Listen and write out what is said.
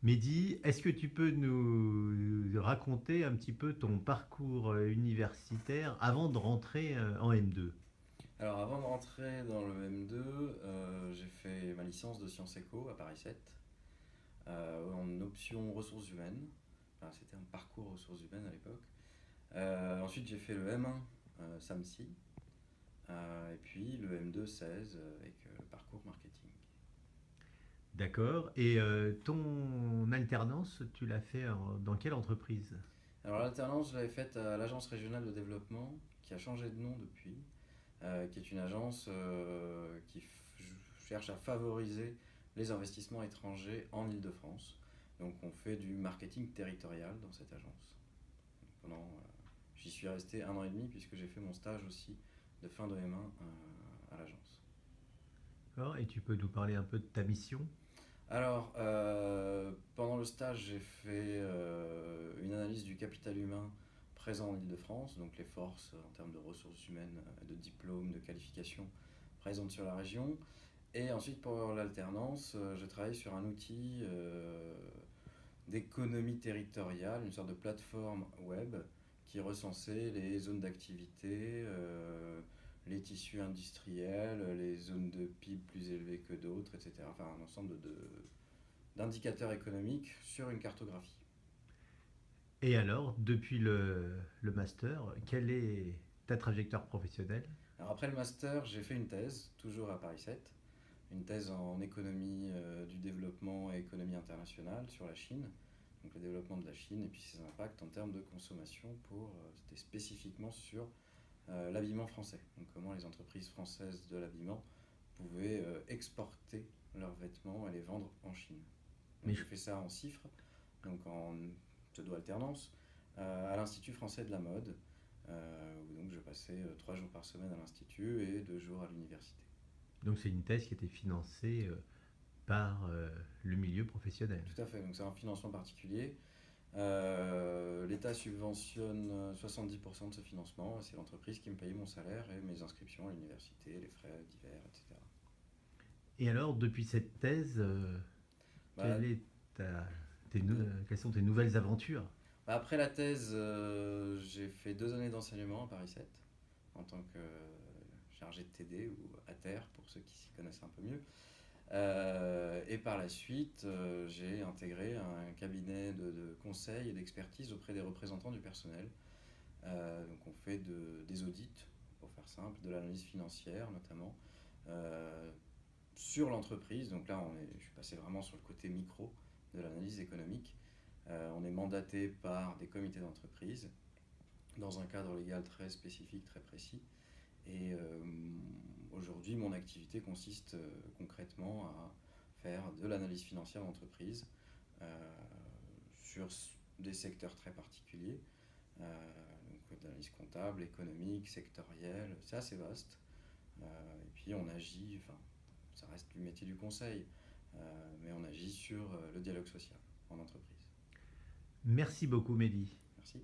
Mehdi, est-ce que tu peux nous raconter un petit peu ton parcours universitaire avant de rentrer en M2? Alors avant de rentrer dans le M2, j'ai fait ma licence de sciences éco à Paris 7 en option ressources humaines. Enfin, c'était un parcours ressources humaines à l'époque. Ensuite j'ai fait le M1 SAMSI et puis le M2 16 avec le parcours marketing. D'accord. Et ton alternance, tu l'as fait dans quelle entreprise? Alors l'alternance je l'avais faite à l'agence régionale de développement qui a changé de nom depuis, qui est une agence qui cherche à favoriser les investissements étrangers en Île-de-France. Donc on fait du marketing territorial dans cette agence. J'y suis resté 1 an et demi puisque j'ai fait mon stage aussi de fin de M1 à l'agence. D'accord. Et tu peux nous parler un peu de ta mission? Alors, pendant le stage, j'ai fait une analyse du capital humain présent en Île-de-France, donc les forces en termes de ressources humaines, de diplômes, de qualifications présentes sur la région. Et ensuite, pour l'alternance, je travaille sur un outil d'économie territoriale, une sorte de plateforme web qui recensait les zones d'activité, les tissus industriels, les zones de PIB plus élevées que d'autres, etc. Enfin, un ensemble d'indicateurs économiques sur une cartographie. Et alors, depuis le master, quelle est ta trajectoire professionnelle? Alors après le master, j'ai fait une thèse, toujours à Paris 7, une thèse en économie du développement et économie internationale sur la Chine, donc le développement de la Chine et puis ses impacts en termes de consommation c'était spécifiquement sur l'habillement français, donc comment les entreprises françaises de l'habillement pouvaient exporter leurs vêtements et les vendre en Chine. Donc Mais j'ai fait ça en CIFRE, donc en pseudo-alternance, à l'Institut français de la mode, où donc je passais 3 jours par semaine à l'Institut et 2 jours à l'université. donc c'est une thèse qui était financée par le milieu professionnel. Tout à fait, donc c'est un financement particulier. L'État subventionne 70% de ce financement, et c'est l'entreprise qui me payait mon salaire et mes inscriptions à l'université, les frais divers, etc. Et alors, depuis cette thèse, Bah, quelle est ta, de- quelles sont tes nouvelles aventures? Après la thèse, j'ai fait 2 années d'enseignement à Paris 7 en tant que chargé de TD ou ATER pour ceux qui s'y connaissent un peu mieux. Et par la suite, j'ai intégré un cabinet de conseil et d'expertise auprès des représentants du personnel. Donc on fait des audits, pour faire simple, de l'analyse financière notamment, euh, sur l'entreprise. Donc là, je suis passé vraiment sur le côté micro de l'analyse économique. On est mandaté par des comités d'entreprise dans un cadre légal très spécifique, très précis. Et aujourd'hui, mon activité consiste concrètement à faire de l'analyse financière d'entreprise euh, sur des secteurs très particuliers, donc d'analyse comptable, économique, sectorielle, c'est assez vaste. Et puis on agit, enfin, ça reste du métier du conseil, mais on agit sur le dialogue social en entreprise. Merci beaucoup, Mehdi. Merci.